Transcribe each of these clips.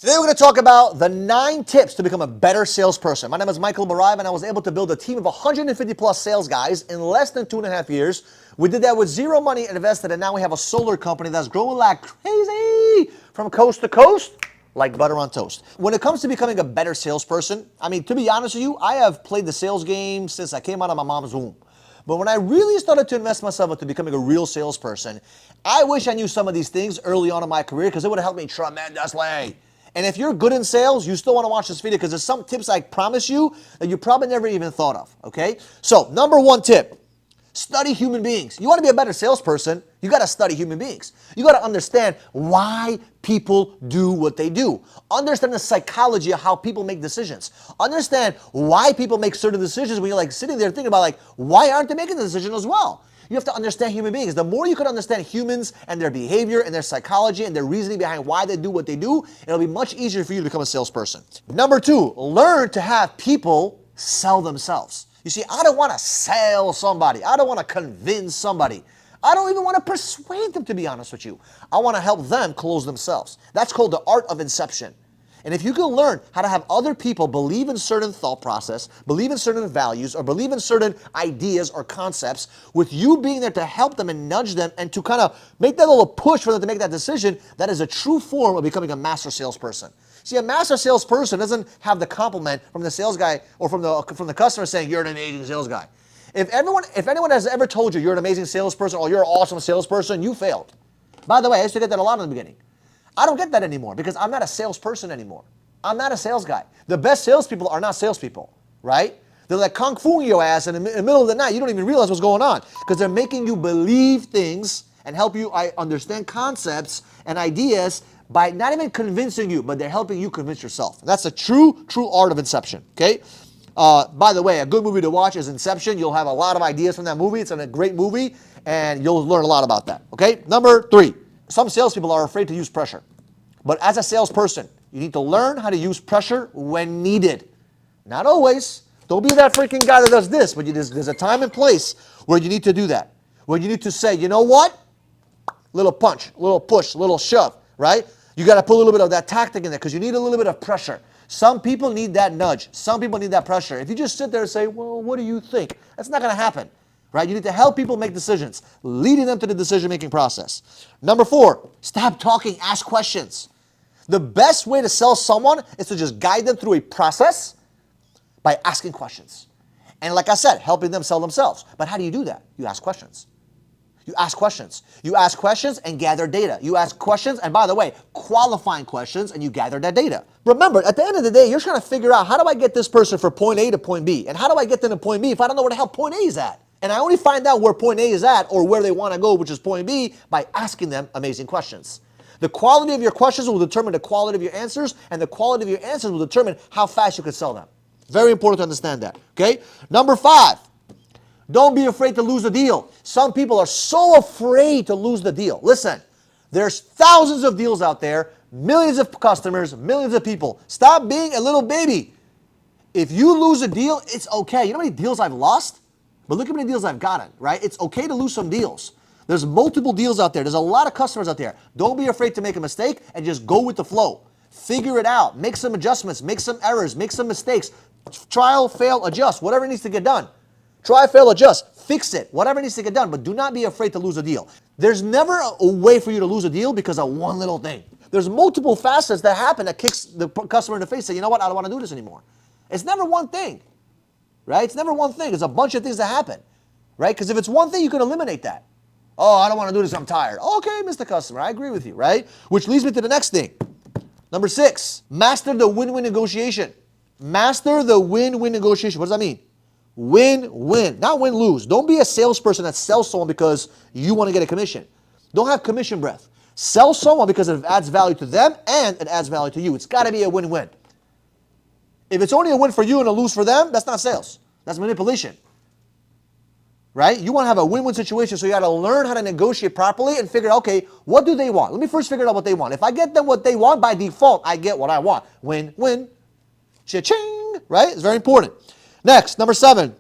Today we're going to talk about the 9 tips to become a better salesperson. My name is Michael Barayev, and I was able to build a team of 150 plus sales guys in less than 2.5 years. We did that with zero money invested, and now we have a solar company that's growing like crazy from coast to coast, like butter on toast. When it comes to becoming a better salesperson, I mean, to be honest with you, I have played the sales game since I came out of my mom's womb. But when I really started to invest myself into becoming a real salesperson, I wish I knew some of these things early on in my career because it would have helped me tremendously. And if you're good in sales, you still want to watch this video because there's some tips I promise you that you probably never even thought of, okay? So, number 1 tip, study human beings. You want to be a better salesperson, you got to study human beings. You got to understand why people do what they do. Understand the psychology of how people make decisions. Understand why people make certain decisions when you're like sitting there thinking about like, why aren't they making the decision as well? You have to understand human beings. The more you can understand humans and their behavior and their psychology and their reasoning behind why they do what they do, it'll be much easier for you to become a salesperson. Number 2, learn to have people sell themselves. You see, I don't want to sell somebody. I don't want to convince somebody. I don't even want to persuade them, to be honest with you. I want to help them close themselves. That's called the art of inception. And if you can learn how to have other people believe in certain thought process, believe in certain values, or believe in certain ideas or concepts, with you being there to help them and nudge them and to kind of make that little push for them to make that decision, that is a true form of becoming a master salesperson. See, a master salesperson doesn't have the compliment from the sales guy or from the customer saying, you're an amazing sales guy. If anyone has ever told you you're an amazing salesperson or you're an awesome salesperson, you failed. By the way, I used to get that a lot in the beginning. I don't get that anymore because I'm not a salesperson anymore. I'm not a sales guy. The best salespeople are not salespeople, right? They're like kung fu your ass and in the middle of the night. You don't even realize what's going on because they're making you believe things and help you understand concepts and ideas by not even convincing you, but they're helping you convince yourself. And that's a true art of inception, okay? By the way, a good movie to watch is Inception. You'll have a lot of ideas from that movie. It's a great movie, and you'll learn a lot about that, okay? Number 3. Some salespeople are afraid to use pressure. But as a salesperson, you need to learn how to use pressure when needed. Not always. Don't be that freaking guy that does this, but there's a time and place where you need to do that. Where you need to say, you know what? Little punch, little push, little shove, right? You got to put a little bit of that tactic in there because you need a little bit of pressure. Some people need that nudge. Some people need that pressure. If you just sit there and say, well, what do you think? That's not going to happen. Right? You need to help people make decisions, leading them to the decision-making process. Number 4, stop talking, ask questions. The best way to sell someone is to just guide them through a process by asking questions. And like I said, helping them sell themselves. But how do you do that? You ask questions. You ask questions. You ask questions and gather data. You ask questions, and by the way, qualifying questions, and you gather that data. Remember, at the end of the day, you're trying to figure out how do I get this person from point A to point B? And how do I get them to point B if I don't know where the hell point A is at? And I only find out where point A is at or where they want to go, which is point B, by asking them amazing questions. The quality of your questions will determine the quality of your answers, and the quality of your answers will determine how fast you can sell them. Very important to understand that, okay? Number 5, don't be afraid to lose a deal. Some people are so afraid to lose the deal. Listen, there's thousands of deals out there, millions of customers, millions of people. Stop being a little baby. If you lose a deal, it's okay. You know how many deals I've lost? But look how many deals I've gotten, right? It's okay to lose some deals. There's multiple deals out there. There's a lot of customers out there. Don't be afraid to make a mistake and just go with the flow. Figure it out. Make some adjustments. Make some errors. Make some mistakes. Trial, fail, adjust. Whatever needs to get done. Try, fail, adjust. Fix it. Whatever needs to get done. But do not be afraid to lose a deal. There's never a way for you to lose a deal because of one little thing. There's multiple facets that happen that kicks the customer in the face. Say, you know what? I don't want to do this anymore. It's never one thing. Right? It's never one thing. It's a bunch of things that happen. Right? Because if it's one thing, you can eliminate that. Oh, I don't want to do this. I'm tired. Okay, Mr. Customer. I agree with you. Right? Which leads me to the next thing. Number 6, master the win-win negotiation. Master the win-win negotiation. What does that mean? Win-win, not win-lose. Don't be a salesperson that sells someone because you want to get a commission. Don't have commission breath. Sell someone because it adds value to them and it adds value to you. It's got to be a win-win. If it's only a win for you and a lose for them, that's not sales. That's manipulation. Right? You want to have a win-win situation, so you got to learn how to negotiate properly and figure out, okay, what do they want? Let me first figure out what they want. If I get them what they want, by default, I get what I want. Win-win. Cha-ching. Right? It's very important. Next, number 7,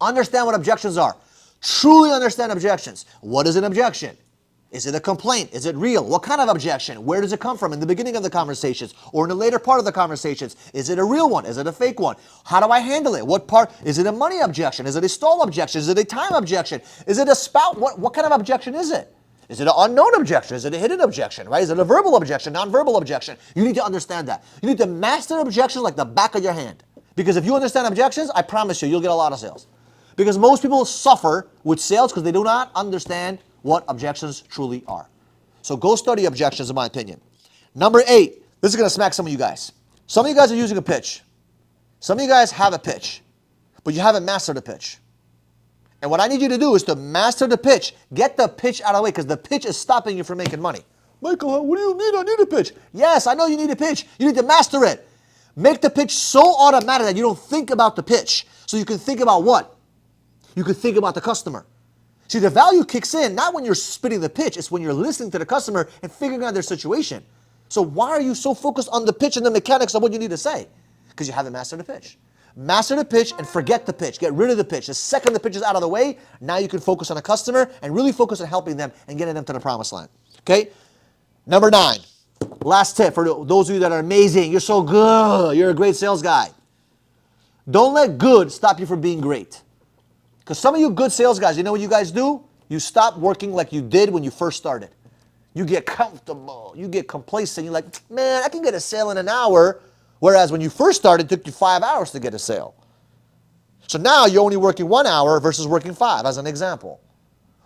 understand what objections are. Truly understand objections. What is an objection? Is it a complaint? Is it real? What kind of objection? Where does it come from? In the beginning of the conversations or in the later part of the conversations? Is it a real one? Is it a fake one? How do I handle it? What part? Is it a money objection? Is it a stall objection? Is it a time objection? Is it a spout? What kind of objection is it? Is it an unknown objection? Is it a hidden objection, right? Is it a verbal objection, non-verbal objection? You need to understand that. You need to master objections like the back of your hand. Because if you understand objections, I promise you, you'll get a lot of sales. Because most people suffer with sales because they do not understand what objections truly are. So go study objections, in my opinion. Number 8, this is going to smack some of you guys. Some of you guys are using a pitch. Some of you guys have a pitch, but you haven't mastered the pitch. And what I need you to do is to master the pitch. Get the pitch out of the way because the pitch is stopping you from making money. Michael, what do you mean I need a pitch? Yes, I know you need a pitch. You need to master it. Make the pitch so automatic that you don't think about the pitch. So you can think about what? You can think about the customer. See, the value kicks in not when you're spitting the pitch. It's when you're listening to the customer and figuring out their situation. So why are you so focused on the pitch and the mechanics of what you need to say? Because you haven't mastered the pitch. Master the pitch and forget the pitch. Get rid of the pitch. The second the pitch is out of the way, now you can focus on the customer and really focus on helping them and getting them to the promised land. Okay? Number 9. Last tip for those of you that are amazing. You're so good. You're a great sales guy. Don't let good stop you from being great. Because some of you good sales guys, you know what you guys do? You stop working like you did when you first started. You get comfortable. You get complacent. You're like, man, I can get a sale in an hour. Whereas when you first started, it took you 5 hours to get a sale. So now you're only working 1 hour versus working 5, as an example.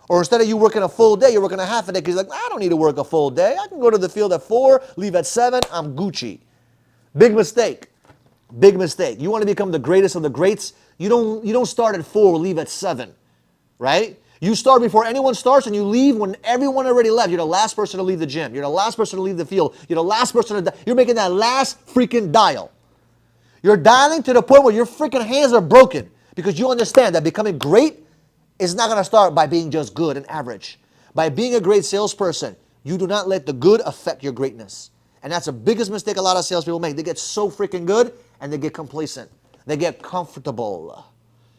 Or instead of you working a full day, you're working a half a day because you're like, I don't need to work a full day. I can go to the field at 4, leave at 7, I'm Gucci. Big mistake. Big mistake. You want to become the greatest of the greats? You don't start at 4, leave at 7, right? You start before anyone starts and you leave when everyone already left. You're the last person to leave the gym. You're the last person to leave the field. You're the last person to you're making that last freaking dial. You're dialing to the point where your freaking hands are broken because you understand that becoming great is not going to start by being just good and average. By being a great salesperson, you do not let the good affect your greatness. And that's the biggest mistake a lot of salespeople make. They get so freaking good and they get complacent. They get comfortable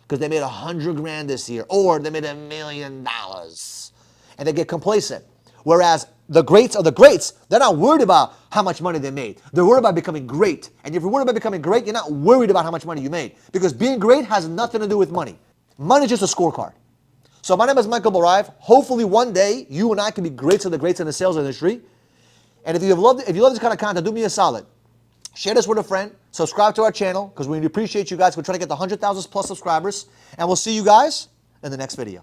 because they made $100,000 this year or they made $1 million and they get complacent. Whereas the greats of the greats, they're not worried about how much money they made. They're worried about becoming great. And if you're worried about becoming great, you're not worried about how much money you made because being great has nothing to do with money. Money is just a scorecard. So my name is Michael Barayev. Hopefully one day you and I can be greats of the greats in the sales industry. And if you love this kind of content, do me a solid. Share this with a friend. Subscribe to our channel because we appreciate you guys. We're trying to get the 100,000 plus subscribers. And we'll see you guys in the next video.